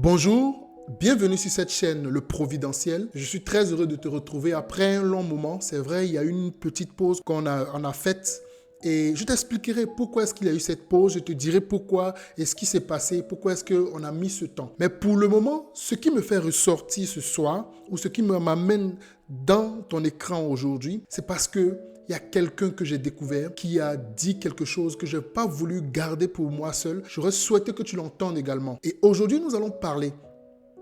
Bonjour, bienvenue sur cette chaîne Le Providentiel. Je suis très heureux de te retrouver après un long moment. C'est vrai, il y a eu une petite pause qu'on a faite et je t'expliquerai pourquoi est-ce qu'il y a eu cette pause. Je te dirai pourquoi et ce qui s'est passé, pourquoi est-ce qu'on a mis ce temps. Mais pour le moment, ce qui me fait ressortir ce soir ou ce qui m'amène dans ton écran aujourd'hui, c'est parce que il y a quelqu'un que j'ai découvert qui a dit quelque chose que je n'ai pas voulu garder pour moi seul. J'aurais souhaité que tu l'entendes également. Et aujourd'hui, nous allons parler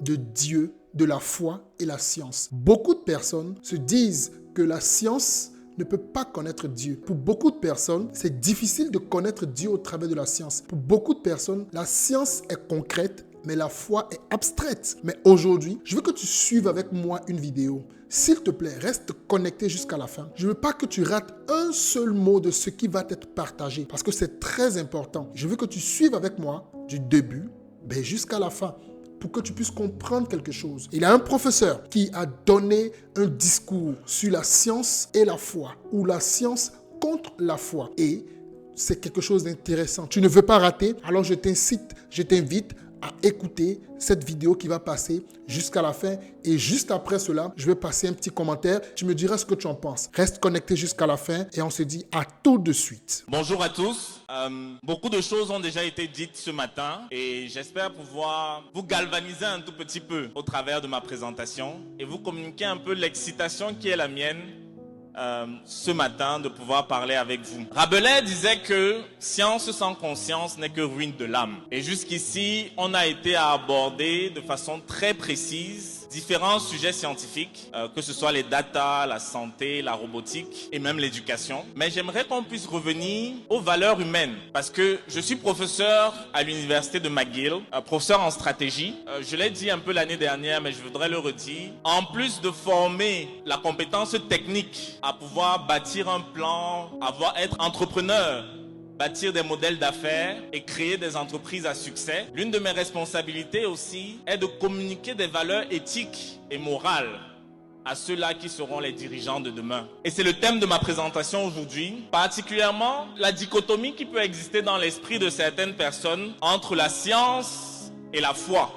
de Dieu, de la foi et la science. Beaucoup de personnes se disent que la science ne peut pas connaître Dieu. Pour beaucoup de personnes, c'est difficile de connaître Dieu au travers de la science. Pour beaucoup de personnes, la science est concrète, mais la foi est abstraite. Mais aujourd'hui, je veux que tu suives avec moi une vidéo. S'il te plaît, reste connecté jusqu'à la fin. Je ne veux pas que tu rates un seul mot de ce qui va être partagé parce que c'est très important. Je veux que tu suives avec moi du début jusqu'à la fin pour que tu puisses comprendre quelque chose. Il y a un professeur qui a donné un discours sur la science et la foi, ou la science contre la foi. Et c'est quelque chose d'intéressant. Tu ne veux pas rater, alors je t'invite à écouter cette vidéo qui va passer jusqu'à la fin. Et juste après cela, je vais passer un petit commentaire. Tu me diras ce que tu en penses. Reste connecté jusqu'à la fin et on se dit à tout de suite. Bonjour à tous. Beaucoup de choses ont déjà été dites ce matin et j'espère pouvoir vous galvaniser un tout petit peu au travers de ma présentation et vous communiquer un peu l'excitation qui est la mienne ce matin de pouvoir parler avec vous. Rabelais disait que science sans conscience n'est que ruine de l'âme. Et jusqu'ici, on a été à aborder de façon très précise différents sujets scientifiques, que ce soit les data, la santé, la robotique et même l'éducation. Mais j'aimerais qu'on puisse revenir aux valeurs humaines parce que je suis professeur à l'université de McGill, professeur en stratégie. Je l'ai dit un peu l'année dernière, mais je voudrais le redire. En plus de former la compétence technique à pouvoir bâtir un plan, être entrepreneur, bâtir des modèles d'affaires et créer des entreprises à succès. L'une de mes responsabilités aussi est de communiquer des valeurs éthiques et morales à ceux-là qui seront les dirigeants de demain. Et c'est le thème de ma présentation aujourd'hui, particulièrement la dichotomie qui peut exister dans l'esprit de certaines personnes entre la science et la foi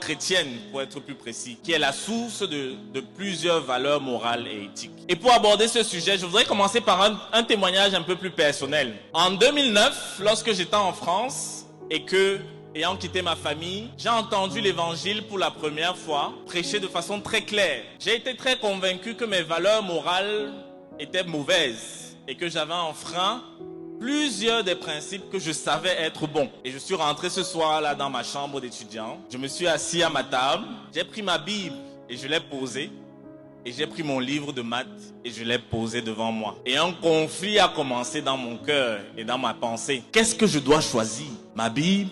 chrétienne, pour être plus précis, qui est la source de plusieurs valeurs morales et éthiques. Et pour aborder ce sujet, je voudrais commencer par un témoignage un peu plus personnel. En 2009, lorsque j'étais en France et que, ayant quitté ma famille, j'ai entendu l'évangile pour la première fois, prêché de façon très claire. J'ai été très convaincu que mes valeurs morales étaient mauvaises et que j'avais enfreint plusieurs des principes que je savais être bons. Et je suis rentré ce soir-là dans ma chambre d'étudiant. Je me suis assis à ma table, j'ai pris ma Bible et je l'ai posée. Et j'ai pris mon livre de maths et je l'ai posé devant moi. Et un conflit a commencé dans mon cœur et dans ma pensée. Qu'est-ce que je dois choisir? Ma Bible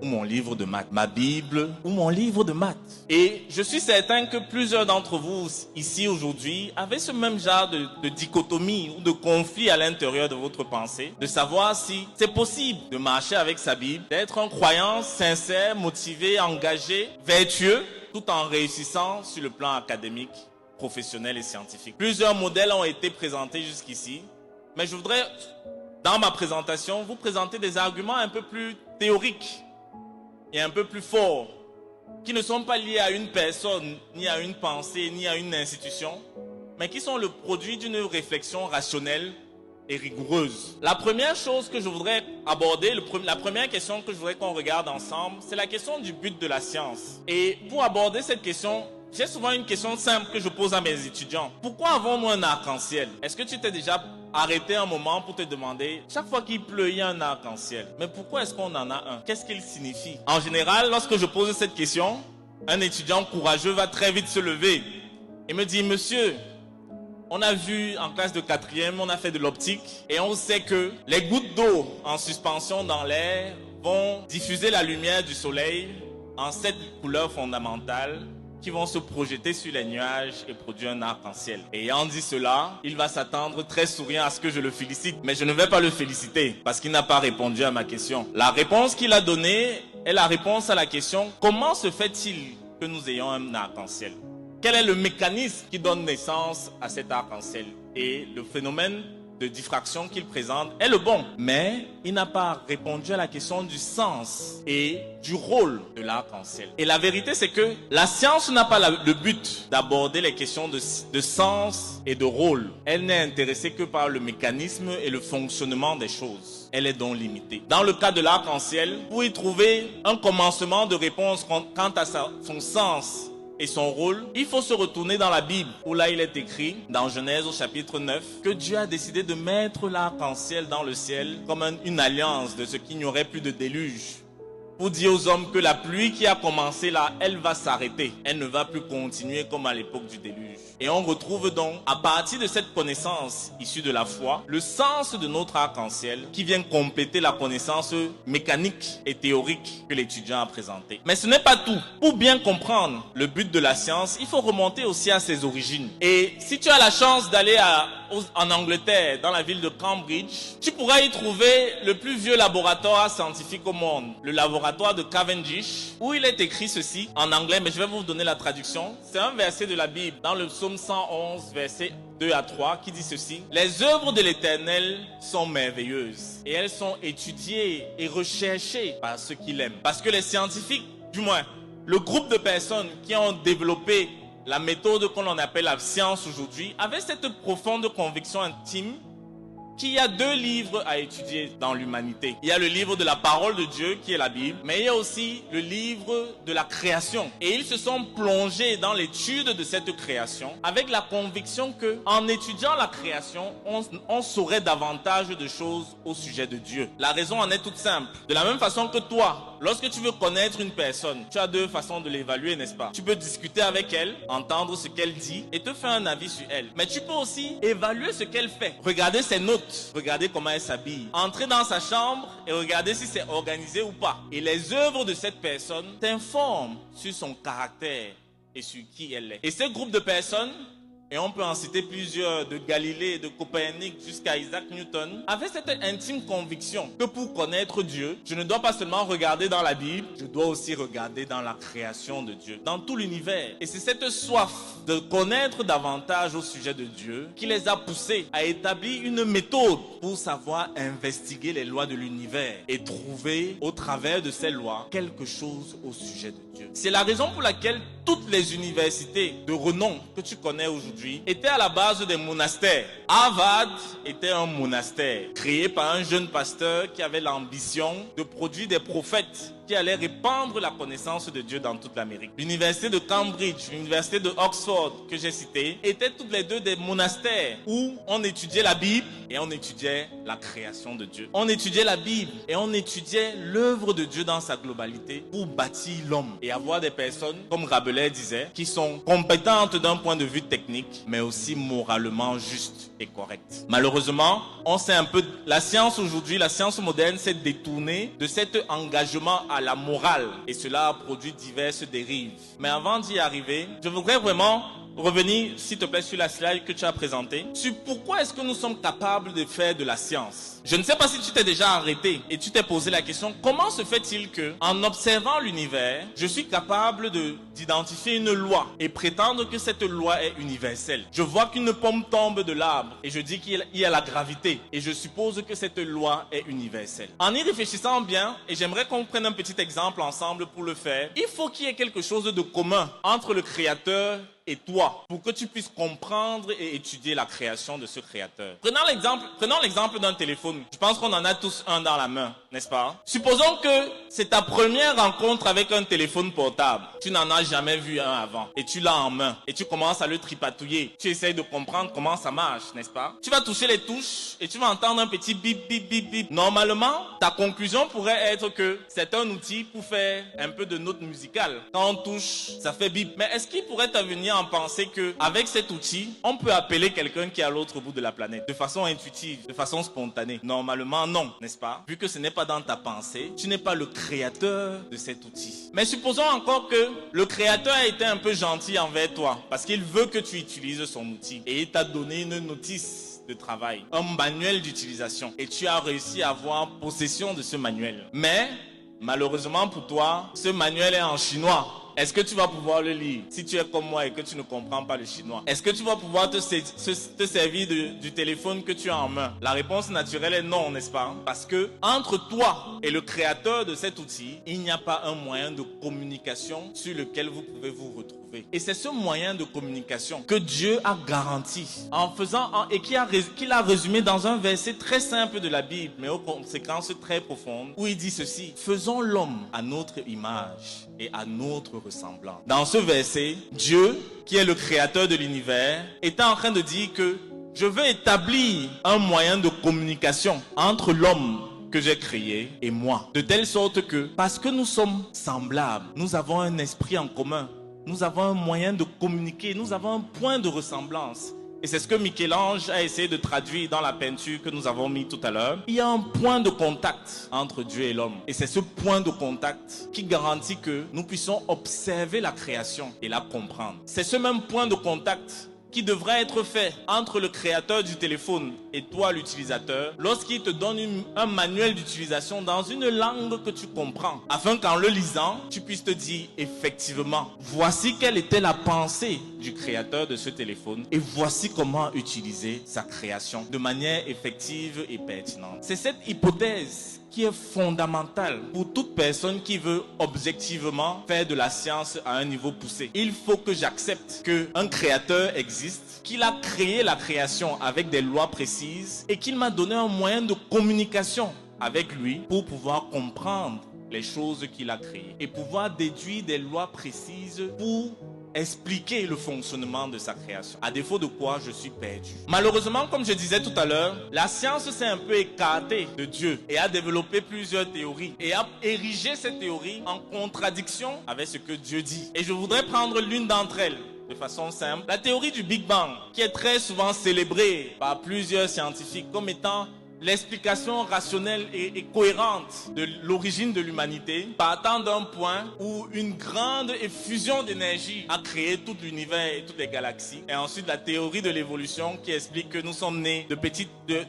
ou mon livre de maths? Ma Bible ou mon livre de maths? Et je suis certain que plusieurs d'entre vous ici aujourd'hui avaient ce même genre de dichotomie ou de conflit à l'intérieur de votre pensée, de savoir si c'est possible de marcher avec sa Bible, d'être un croyant sincère, motivé, engagé, vertueux, tout en réussissant sur le plan académique, professionnel et scientifique. Plusieurs modèles ont été présentés jusqu'ici, mais je voudrais, dans ma présentation, vous présenter des arguments un peu plus théoriques et un peu plus forts, qui ne sont pas liés à une personne, ni à une pensée, ni à une institution, mais qui sont le produit d'une réflexion rationnelle et rigoureuse. La première chose que je voudrais aborder, la première question que je voudrais qu'on regarde ensemble, c'est la question du but de la science. Et pour aborder cette question, j'ai souvent une question simple que je pose à mes étudiants. Pourquoi avons-nous un arc-en-ciel? Est-ce que tu t'es déjà arrêté un moment pour te demander, chaque fois qu'il pleut, il y a un arc-en-ciel. Mais pourquoi est-ce qu'on en a un? Qu'est-ce qu'il signifie? En général, lorsque je pose cette question, un étudiant courageux va très vite se lever et me dit, monsieur, on a vu en classe de 4e, on a fait de l'optique et on sait que les gouttes d'eau en suspension dans l'air vont diffuser la lumière du soleil en 7 couleurs fondamentales qui vont se projeter sur les nuages et produire un arc-en-ciel. Et ayant dit cela, il va s'attendre très souriant à ce que je le félicite. Mais je ne vais pas le féliciter parce qu'il n'a pas répondu à ma question. La réponse qu'il a donnée est la réponse à la question « Comment se fait-il que nous ayons un arc-en-ciel ?» Quel est le mécanisme qui donne naissance à cet arc-en-ciel? Et le phénomène de diffraction qu'il présente est le bon. Mais il n'a pas répondu à la question du sens et du rôle de l'arc-en-ciel. Et la vérité, c'est que la science n'a pas le but d'aborder les questions de sens et de rôle. Elle n'est intéressée que par le mécanisme et le fonctionnement des choses. Elle est donc limitée. Dans le cas de l'arc-en-ciel, pour y trouver un commencement de réponse quant à son sens et son rôle, il faut se retourner dans la Bible, où là il est écrit, dans Genèse au chapitre 9, que Dieu a décidé de mettre l'arc-en-ciel dans le ciel comme une alliance de ce qu'il n'y aurait plus de déluge. Pour dire aux hommes que la pluie qui a commencé là, elle va s'arrêter. Elle ne va plus continuer comme à l'époque du déluge. Et on retrouve donc, à partir de cette connaissance issue de la foi, le sens de notre arc-en-ciel qui vient compléter la connaissance mécanique et théorique que l'étudiant a présentée. Mais ce n'est pas tout. Pour bien comprendre le but de la science, il faut remonter aussi à ses origines. Et si tu as la chance d'aller en Angleterre, dans la ville de Cambridge, tu pourras y trouver le plus vieux laboratoire scientifique au monde, le laboratoire de Cavendish, où il est écrit ceci en anglais, mais je vais vous donner la traduction. C'est un verset de la Bible, dans le psaume 111, versets 2 à 3, qui dit ceci: « Les œuvres de l'Éternel sont merveilleuses, et elles sont étudiées et recherchées par ceux qui l'aiment. » Parce que les scientifiques, du moins, le groupe de personnes qui ont développé la méthode qu'on appelle la science aujourd'hui, avait cette profonde conviction intime qu'il y a deux livres à étudier dans l'humanité. Il y a le livre de la parole de Dieu, qui est la Bible, mais il y a aussi le livre de la création. Et ils se sont plongés dans l'étude de cette création avec la conviction que, en étudiant la création, on saurait davantage de choses au sujet de Dieu. La raison en est toute simple. De la même façon que toi, lorsque tu veux connaître une personne, tu as deux façons de l'évaluer, n'est-ce pas? Tu peux discuter avec elle, entendre ce qu'elle dit et te faire un avis sur elle. Mais tu peux aussi évaluer ce qu'elle fait. Regarder ses notes. Regardez comment elle s'habille. Entrer dans sa chambre et regarder si c'est organisé ou pas. Et les œuvres de cette personne t'informent sur son caractère et sur qui elle est. Et ce groupe de personnes, et on peut en citer plusieurs, de Galilée, de Copernic jusqu'à Isaac Newton, avait cette intime conviction que pour connaître Dieu, je ne dois pas seulement regarder dans la Bible, je dois aussi regarder dans la création de Dieu, dans tout l'univers. Et c'est cette soif de connaître davantage au sujet de Dieu qui les a poussés à établir une méthode pour savoir investiguer les lois de l'univers et trouver au travers de ces lois quelque chose au sujet de Dieu. C'est la raison pour laquelle toutes les universités de renom que tu connais aujourd'hui étaient à la base des monastères. Harvard était un monastère créé par un jeune pasteur qui avait l'ambition de produire des prophètes qui allaient répandre la connaissance de Dieu dans toute l'Amérique. L'université de Cambridge, l'université de Oxford que j'ai citée, étaient toutes les deux des monastères où on étudiait la Bible et on étudiait la création de Dieu. On étudiait la Bible et on étudiait l'œuvre de Dieu dans sa globalité pour bâtir l'homme et avoir des personnes, comme Rabelais disait, qui sont compétentes d'un point de vue technique, mais aussi moralement justes et correctes. Malheureusement, on sait un peu, la science aujourd'hui, la science moderne s'est détournée de cet engagement à la morale et cela a produit diverses dérives. Mais avant d'y arriver, je voudrais vraiment revenir, s'il te plaît, sur la slide que tu as présentée, sur pourquoi est-ce que nous sommes capables de faire de la science. Je ne sais pas si tu t'es déjà arrêté et tu t'es posé la question, comment se fait-il que, en observant l'univers, je suis capable d'identifier une loi et prétendre que cette loi est universelle. Je vois qu'une pomme tombe de l'arbre et je dis qu'il y a la gravité et je suppose que cette loi est universelle. En y réfléchissant bien, et j'aimerais qu'on prenne un petit exemple ensemble pour le faire, il faut qu'il y ait quelque chose de commun entre le Créateur et toi, pour que tu puisses comprendre et étudier la création de ce créateur. Prenons l'exemple d'un téléphone. Je pense qu'on en a tous un dans la main, n'est-ce pas? Supposons que c'est ta première rencontre avec un téléphone portable. Tu n'en as jamais vu un avant et tu l'as en main et tu commences à le tripatouiller. Tu essayes de comprendre comment ça marche, n'est-ce pas? Tu vas toucher les touches et tu vas entendre un petit bip, bip, bip, bip. Normalement, ta conclusion pourrait être que c'est un outil pour faire un peu de notes musicales. Quand on touche, ça fait bip. Mais est-ce qu'il pourrait t'avenir en penser que avec cet outil, on peut appeler quelqu'un qui est à l'autre bout de la planète de façon intuitive, de façon spontanée? Normalement, non, n'est-ce pas? Vu que ce n'est pas dans ta pensée, tu n'es pas le créateur de cet outil. Mais supposons encore que le créateur a été un peu gentil envers toi parce qu'il veut que tu utilises son outil et il t'a donné une notice de travail, un manuel d'utilisation et tu as réussi à avoir possession de ce manuel. Mais malheureusement pour toi, ce manuel est en chinois. Est-ce que tu vas pouvoir le lire si tu es comme moi et que tu ne comprends pas le chinois? Est-ce que tu vas pouvoir te servir du téléphone que tu as en main? La réponse naturelle est non, n'est-ce pas? Parce que entre toi et le créateur de cet outil, il n'y a pas un moyen de communication sur lequel vous pouvez vous retrouver. Et c'est ce moyen de communication que Dieu a garanti qu'il a résumé dans un verset très simple de la Bible, mais aux conséquences très profondes, où il dit ceci: faisons l'homme à notre image et à notre ressemblance. Dans ce verset, Dieu, qui est le créateur de l'univers, était en train de dire que je veux établir un moyen de communication entre l'homme que j'ai créé et moi. De telle sorte que, parce que nous sommes semblables, nous avons un esprit en commun, nous avons un moyen de communiquer, nous avons un point de ressemblance. Et c'est ce que Michel-Ange a essayé de traduire dans la peinture que nous avons mis tout à l'heure. Il y a un point de contact entre Dieu et l'homme. Et c'est ce point de contact qui garantit que nous puissions observer la création et la comprendre. C'est ce même point de contact qui devrait être fait entre le créateur du téléphone et toi, l'utilisateur, lorsqu'il te donne un manuel d'utilisation dans une langue que tu comprends, afin qu'en le lisant, tu puisses te dire effectivement, voici quelle était la pensée du créateur de ce téléphone et voici comment utiliser sa création de manière effective et pertinente. C'est cette hypothèse qui est fondamentale pour toute personne qui veut objectivement faire de la science à un niveau poussé. Il faut que j'accepte qu'un créateur existe, qu'il a créé la création avec des lois précises et qu'il m'a donné un moyen de communication avec lui pour pouvoir comprendre les choses qu'il a créées et pouvoir déduire des lois précises pour expliquer le fonctionnement de sa création. À défaut de quoi, je suis perdu. Malheureusement, comme je disais tout à l'heure, la science s'est un peu écartée de Dieu et a développé plusieurs théories et a érigé ces théories en contradiction avec ce que Dieu dit. Et je voudrais prendre l'une d'entre elles de façon simple. La théorie du Big Bang, qui est très souvent célébrée par plusieurs scientifiques comme étant l'explication rationnelle et cohérente de l'origine de l'humanité, partant d'un point où une grande effusion d'énergie a créé tout l'univers et toutes les galaxies. Et ensuite, la théorie de l'évolution qui explique que nous sommes nés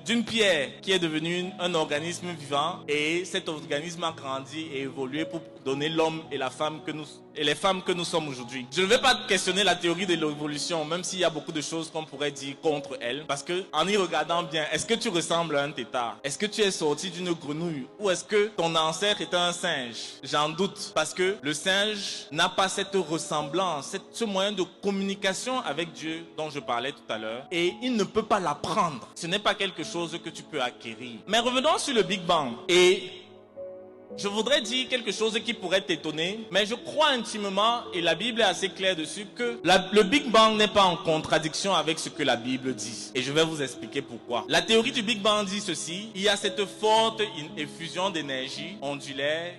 d'une pierre qui est devenue un organisme vivant et cet organisme a grandi et évolué pour donner l'homme et les femmes que nous sommes aujourd'hui. Je ne vais pas questionner la théorie de l'évolution, même s'il y a beaucoup de choses qu'on pourrait dire contre elle, parce que en y regardant bien, est-ce que tu ressembles à un tétard? Est-ce que tu es sorti d'une grenouille? Ou est-ce que ton ancêtre était un singe? J'en doute, parce que le singe n'a pas cette ressemblance, ce moyen de communication avec Dieu dont je parlais tout à l'heure, et il ne peut pas l'apprendre. Ce n'est pas quelque chose que tu peux acquérir. Mais revenons sur le Big Bang. Et je voudrais dire quelque chose qui pourrait t'étonner, mais je crois intimement, et la Bible est assez claire dessus, que le Big Bang n'est pas en contradiction avec ce que la Bible dit. Et je vais vous expliquer pourquoi. La théorie du Big Bang dit ceci: il y a cette forte effusion d'énergie ondulaire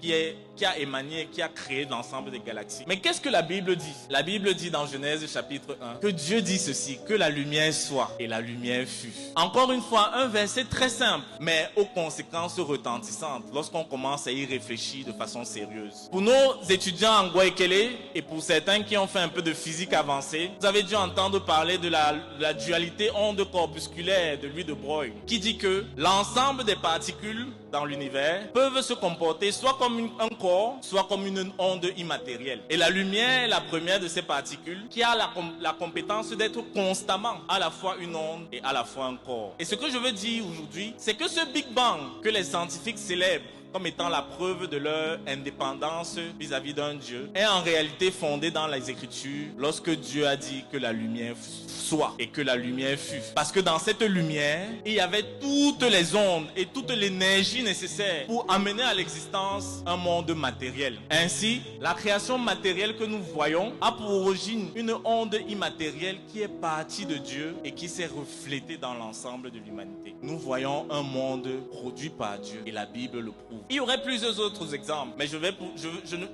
qui a émané, qui a créé l'ensemble des galaxies. Mais qu'est-ce que la Bible dit? La Bible dit dans Genèse chapitre 1 que Dieu dit ceci: que la lumière soit, et la lumière fut. Encore une fois, un verset très simple, mais aux conséquences retentissantes lorsqu'on commence à y réfléchir de façon sérieuse. Pour nos étudiants en Guaykele et pour certains qui ont fait un peu de physique avancée, vous avez dû entendre parler de la dualité onde corpusculaire de Louis de Broglie, qui dit que l'ensemble des particules dans l'univers peuvent se comporter soit comme un corps, soit comme une onde immatérielle. Et la lumière est la première de ces particules qui a la compétence d'être constamment à la fois une onde et à la fois un corps. Et ce que je veux dire aujourd'hui, c'est que ce Big Bang que les scientifiques célèbrent comme étant la preuve de leur indépendance vis-à-vis d'un Dieu, est en réalité fondée dans les Écritures lorsque Dieu a dit que la lumière soit et que la lumière fut. Parce que dans cette lumière, il y avait toutes les ondes et toute l'énergie nécessaire pour amener à l'existence un monde matériel. Ainsi, la création matérielle que nous voyons a pour origine une onde immatérielle qui est partie de Dieu et qui s'est reflétée dans l'ensemble de l'humanité. Nous voyons un monde produit par Dieu et la Bible le prouve. Il y aurait plusieurs autres exemples, mais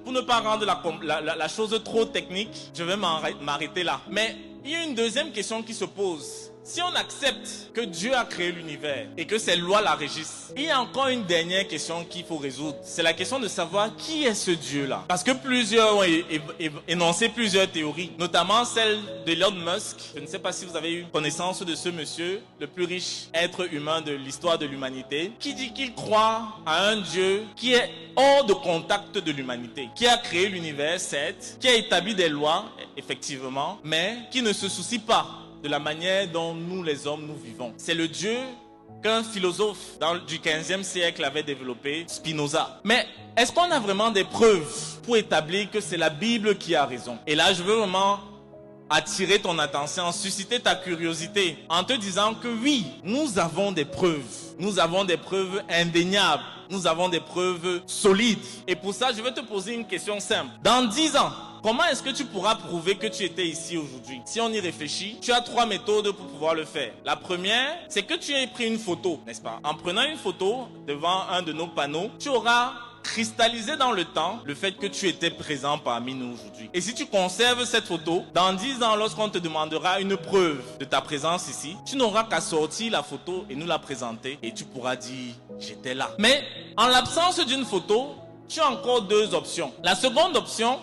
pour ne pas rendre la chose trop technique, je vais m'arrêter là. Mais il y a une deuxième question qui se pose. Si on accepte que Dieu a créé l'univers et que ses lois la régissent, il y a encore une dernière question qu'il faut résoudre. C'est la question de savoir qui est ce Dieu-là. Parce que plusieurs ont énoncé plusieurs théories, notamment celle d'Elon Musk. Je ne sais pas si vous avez eu connaissance de ce monsieur, le plus riche être humain de l'histoire de l'humanité, qui dit qu'il croit à un Dieu qui est hors de contact de l'humanité, qui a créé l'univers, certes, qui a établi des lois, effectivement, mais qui ne se soucie pas de la manière dont nous les hommes nous vivons. C'est le Dieu qu'un philosophe du 15e siècle avait développé, Spinoza. Mais est-ce qu'on a vraiment des preuves pour établir que c'est la Bible qui a raison? Et là, je veux vraiment attirer ton attention, susciter ta curiosité en te disant que oui, nous avons des preuves. Nous avons des preuves indéniables. Nous avons des preuves solides. Et pour ça, je vais te poser une question simple. Dans 10 ans, comment est-ce que tu pourras prouver que tu étais ici aujourd'hui? Si on y réfléchit, tu as 3 méthodes pour pouvoir le faire. La première, c'est que tu aies pris une photo, n'est-ce pas? En prenant une photo devant un de nos panneaux, tu auras cristallisé dans le temps le fait que tu étais présent parmi nous aujourd'hui. Et si tu conserves cette photo, dans 10 ans, lorsqu'on te demandera une preuve de ta présence ici, tu n'auras qu'à sortir la photo et nous la présenter et tu pourras dire « j'étais là ». Mais en l'absence d'une photo, tu as encore 2 options. La seconde option,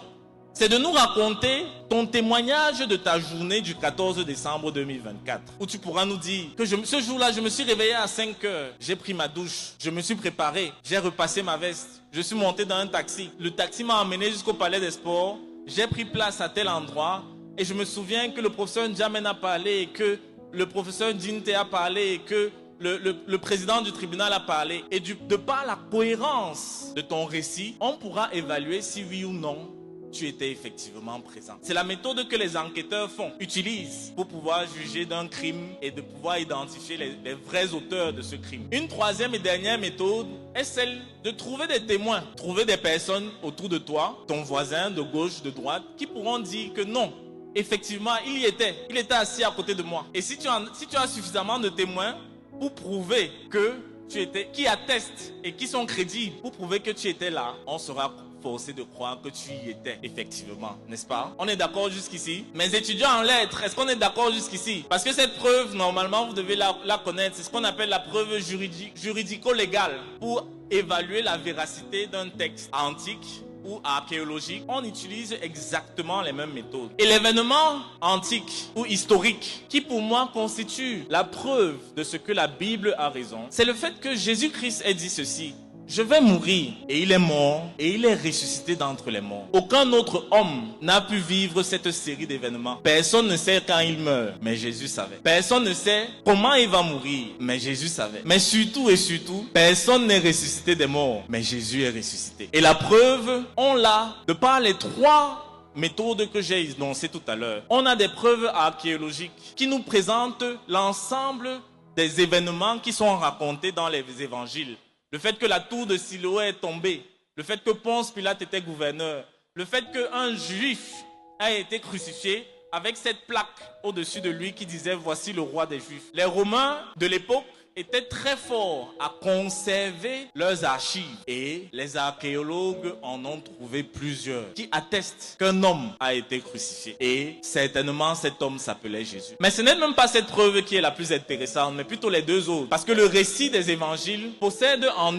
c'est de nous raconter ton témoignage de ta journée du 14 décembre 2024. Où tu pourras nous dire que ce jour-là, je me suis réveillé à 5 heures. J'ai pris ma douche. Je me suis préparé. J'ai repassé ma veste. Je suis monté dans un taxi. Le taxi m'a emmené jusqu'au Palais des Sports. J'ai pris place à tel endroit. Et je me souviens que le professeur N'Djamena a parlé et que le professeur Dinte a parlé et que le président du tribunal a parlé. Et de par la cohérence de ton récit, on pourra évaluer si oui ou non tu étais effectivement présent. C'est la méthode que les enquêteurs utilisent pour pouvoir juger d'un crime et de pouvoir identifier les vrais auteurs de ce crime. Une troisième et dernière méthode est celle de trouver des témoins, trouver des personnes autour de toi, ton voisin de gauche, de droite, qui pourront dire que non, effectivement, il était assis à côté de moi. Et si tu as suffisamment de témoins pour prouver que tu étais, qui attestent et qui sont crédibles pour prouver que tu étais là, on sera forcé de croire que tu y étais effectivement, n'est-ce pas? On est d'accord jusqu'ici? Mes étudiants en lettres, est-ce qu'on est d'accord jusqu'ici? Parce que cette preuve, normalement, vous devez la connaître. C'est ce qu'on appelle la preuve juridico-légale pour évaluer la véracité d'un texte antique ou archéologique. On utilise exactement les mêmes méthodes. Et l'événement antique ou historique qui pour moi constitue la preuve de ce que la Bible a raison, c'est le fait que Jésus-Christ ait dit ceci: je vais mourir, et il est mort, et il est ressuscité d'entre les morts. Aucun autre homme n'a pu vivre cette série d'événements. Personne ne sait quand il meurt, mais Jésus savait. Personne ne sait comment il va mourir, mais Jésus savait. Mais surtout et surtout, personne n'est ressuscité des morts, mais Jésus est ressuscité. Et la preuve, on l'a de par les 3 méthodes que j'ai énoncées tout à l'heure. On a des preuves archéologiques qui nous présentent l'ensemble des événements qui sont racontés dans les évangiles. Le fait que la tour de Siloé est tombée, le fait que Ponce Pilate était gouverneur, le fait qu'un juif a été crucifié avec cette plaque au-dessus de lui qui disait « Voici le roi des Juifs ». Les Romains de l'époque étaient très forts à conserver leurs archives et les archéologues en ont trouvé plusieurs qui attestent qu'un homme a été crucifié et certainement cet homme s'appelait Jésus. Mais ce n'est même pas cette preuve qui est la plus intéressante, mais plutôt les 2 autres, parce que le récit des évangiles possède en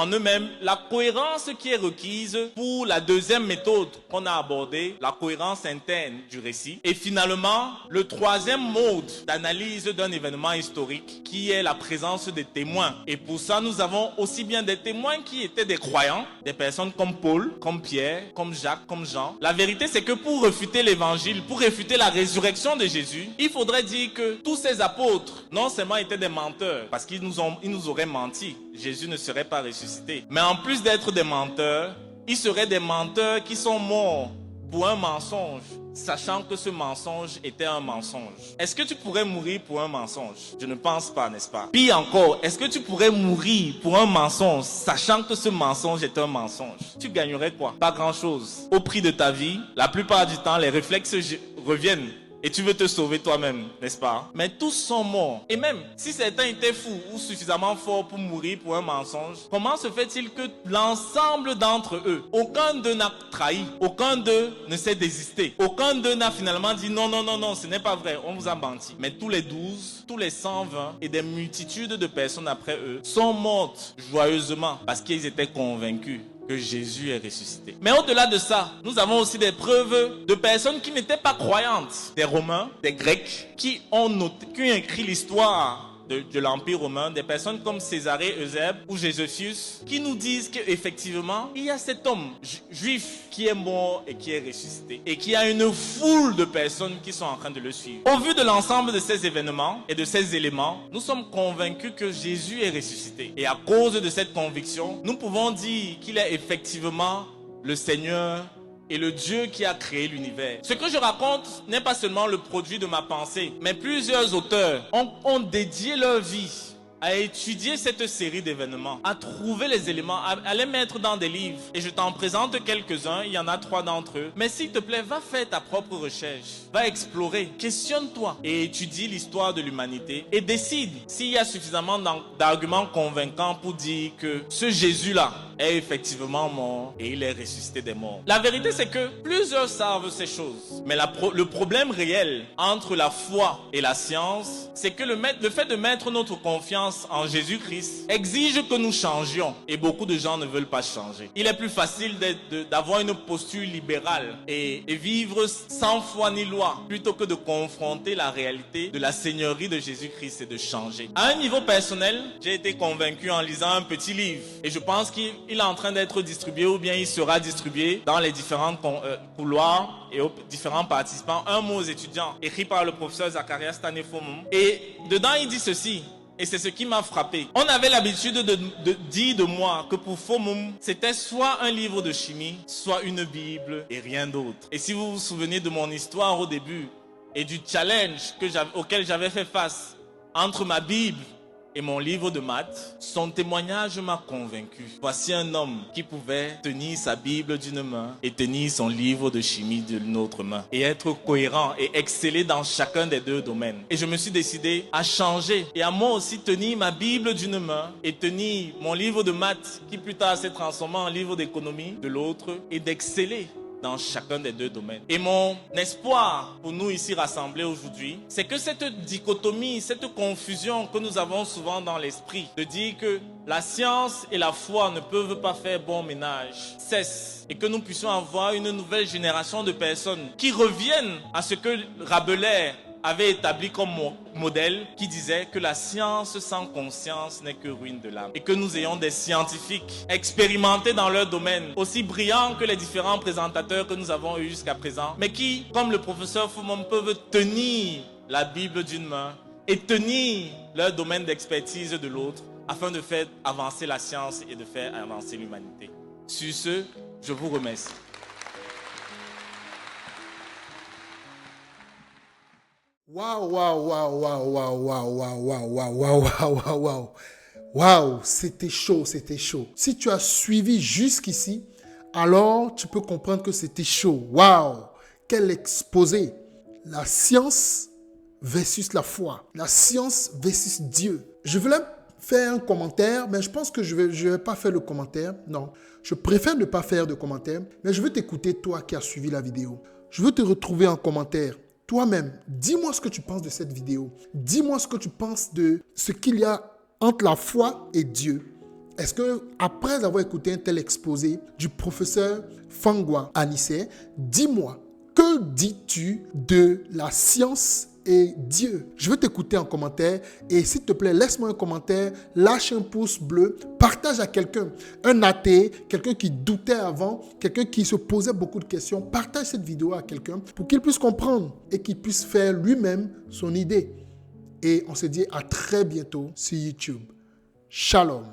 eux-mêmes la cohérence qui est requise pour la deuxième méthode qu'on a abordée, la cohérence interne du récit. Et finalement, le troisième mode d'analyse d'un événement historique qui est la présence des témoins. Et pour ça, nous avons aussi bien des témoins qui étaient des croyants, des personnes comme Paul, comme Pierre, comme Jacques, comme Jean. La vérité, c'est que pour réfuter l'évangile, pour réfuter la résurrection de Jésus, il faudrait dire que tous ces apôtres, non seulement étaient des menteurs, parce qu'ils nous auraient menti, Jésus ne serait pas ressuscité. Mais en plus d'être des menteurs, ils seraient des menteurs qui sont morts pour un mensonge, sachant que ce mensonge était un mensonge. Est-ce que tu pourrais mourir pour un mensonge? Je ne pense pas, n'est-ce pas? Pire encore, est-ce que tu pourrais mourir pour un mensonge, sachant que ce mensonge est un mensonge? Tu gagnerais quoi? Pas grand-chose. Au prix de ta vie, la plupart du temps, les réflexes reviennent et tu veux te sauver toi-même, n'est-ce pas? Mais tous sont morts. Et même si certains étaient fous ou suffisamment forts pour mourir pour un mensonge, comment se fait-il que l'ensemble d'entre eux, aucun d'eux n'a trahi, aucun d'eux ne s'est désisté, aucun d'eux n'a finalement dit non, non, non, non, ce n'est pas vrai, on vous a menti. Mais tous les 12, tous les 120 et des multitudes de personnes après eux sont mortes joyeusement parce qu'ils étaient convaincus que Jésus est ressuscité. Mais au-delà de ça, nous avons aussi des preuves de personnes qui n'étaient pas croyantes. Des Romains, des Grecs, qui ont écrit l'histoire de l'Empire romain, des personnes comme Césarée, Eusèbe ou Joséphus, qui nous disent qu'effectivement, il y a cet homme juif qui est mort et qui est ressuscité. Et qu'il y a une foule de personnes qui sont en train de le suivre. Au vu de l'ensemble de ces événements et de ces éléments, nous sommes convaincus que Jésus est ressuscité. Et à cause de cette conviction, nous pouvons dire qu'il est effectivement le Seigneur et le Dieu qui a créé l'univers. Ce que je raconte n'est pas seulement le produit de ma pensée, mais plusieurs auteurs ont dédié leur vie à étudier cette série d'événements, à trouver les éléments, à les mettre dans des livres. Et je t'en présente quelques-uns, il y en a 3 d'entre eux. Mais s'il te plaît, va faire ta propre recherche, va explorer, questionne-toi et étudie l'histoire de l'humanité et décide s'il y a suffisamment d'arguments convaincants pour dire que ce Jésus-là est effectivement mort et il est ressuscité des morts. La vérité, c'est que plusieurs savent ces choses. Mais le problème réel entre la foi et la science, c'est que le fait de mettre notre confiance en Jésus-Christ exige que nous changions. Et beaucoup de gens ne veulent pas changer. Il est plus facile d'avoir une posture libérale et vivre sans foi ni loi, plutôt que de confronter la réalité de la Seigneurie de Jésus-Christ et de changer. À un niveau personnel, j'ai été convaincu en lisant un petit livre. Et je pense qu'il est en train d'être distribué, ou bien il sera distribué dans les différents couloirs et aux différents participants. Un mot aux étudiants, écrit par le professeur Zacharias Stanefomum. Et dedans, il dit ceci. Et c'est ce qui m'a frappé. On avait l'habitude de dire de moi que pour Fomum, c'était soit un livre de chimie, soit une Bible et rien d'autre. Et si vous vous souvenez de mon histoire au début et du challenge auquel j'avais fait face entre ma Bible et mon livre de maths, son témoignage m'a convaincu. Voici un homme qui pouvait tenir sa Bible d'une main et tenir son livre de chimie d'une autre main et être cohérent et exceller dans chacun des 2 domaines. Et je me suis décidé à changer et à moi aussi tenir ma Bible d'une main et tenir mon livre de maths qui plus tard s'est transformé en livre d'économie de l'autre et d'exceller dans chacun des 2 domaines. Et mon espoir pour nous ici rassemblés aujourd'hui, c'est que cette dichotomie, cette confusion que nous avons souvent dans l'esprit, de dire que la science et la foi ne peuvent pas faire bon ménage, cesse. Et que nous puissions avoir une nouvelle génération de personnes qui reviennent à ce que Rabelais avait établi comme modèle, qui disait que la science sans conscience n'est que ruine de l'âme. Et que nous ayons des scientifiques expérimentés dans leur domaine, aussi brillants que les différents présentateurs que nous avons eus jusqu'à présent, mais qui, comme le professeur Fomum, peuvent tenir la Bible d'une main et tenir leur domaine d'expertise de l'autre, afin de faire avancer la science et de faire avancer l'humanité. Sur ce, je vous remercie. Waouh, waouh, waouh, waouh, waouh, waouh, waouh, waouh, waouh, waouh, waouh, waouh. Waouh, c'était chaud, c'était chaud. Si tu as suivi jusqu'ici, alors tu peux comprendre que c'était chaud. Waouh, quel exposé. La science versus la foi. La science versus Dieu. Je voulais faire un commentaire, mais je pense que je vais pas faire le commentaire. Non, je préfère ne pas faire de commentaire, mais je veux t'écouter, toi qui as suivi la vidéo. Je veux te retrouver en commentaire. Toi-même, dis-moi ce que tu penses de cette vidéo. Dis-moi ce que tu penses de ce qu'il y a entre la foi et Dieu. Est-ce que, après avoir écouté un tel exposé du professeur Fangwa Anissé, dis-moi, que dis-tu de la science et Dieu? Je veux t'écouter en commentaire et s'il te plaît, laisse-moi un commentaire, lâche un pouce bleu, partage à quelqu'un, un athée, quelqu'un qui doutait avant, quelqu'un qui se posait beaucoup de questions. Partage cette vidéo à quelqu'un pour qu'il puisse comprendre et qu'il puisse faire lui-même son idée. Et on se dit à très bientôt sur YouTube. Shalom.